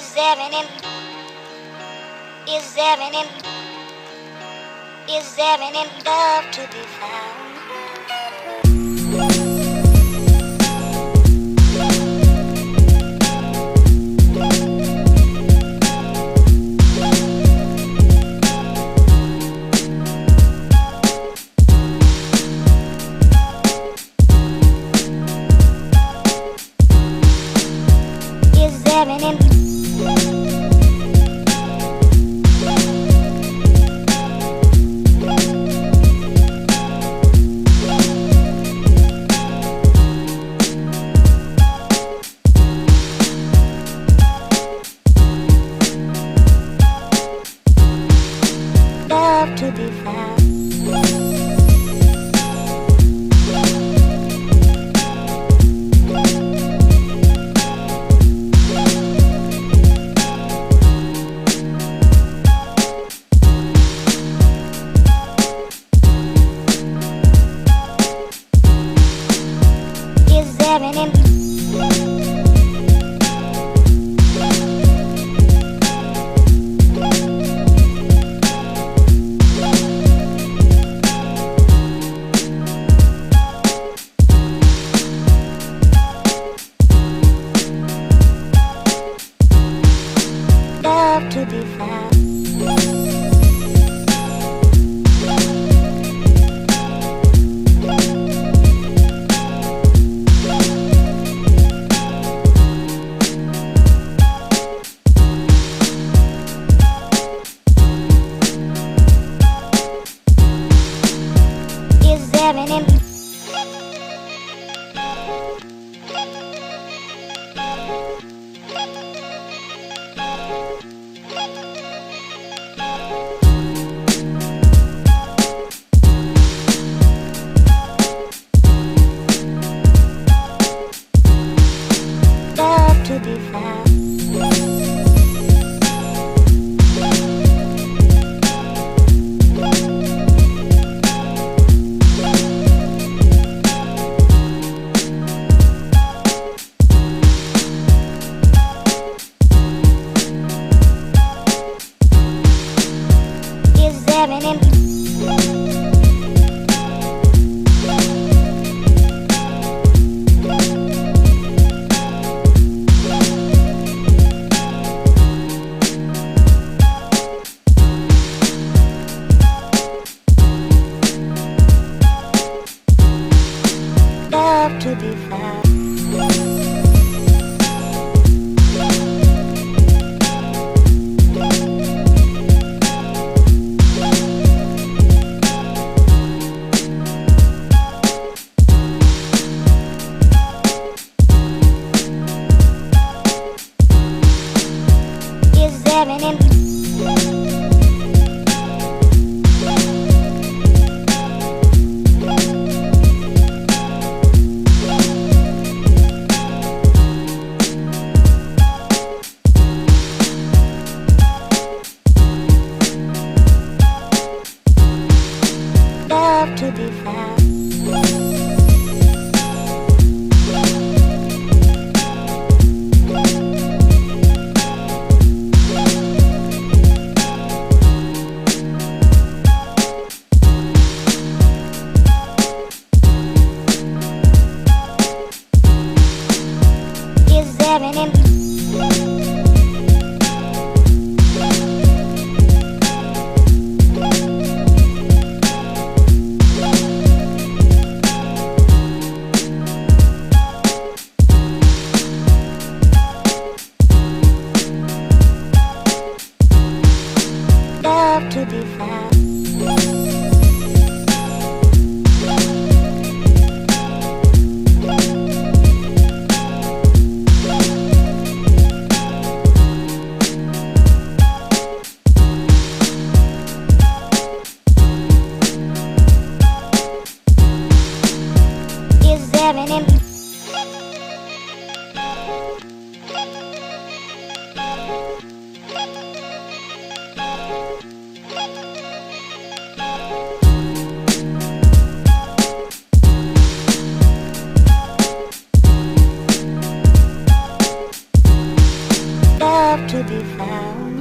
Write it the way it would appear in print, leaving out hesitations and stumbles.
Is there any love to be found? Is there any love to be found? Is there any love to be found? Is there any love to be found? Is there any love to be found? Is there any love to be found? Is there any love to be found? Is there any love to be found.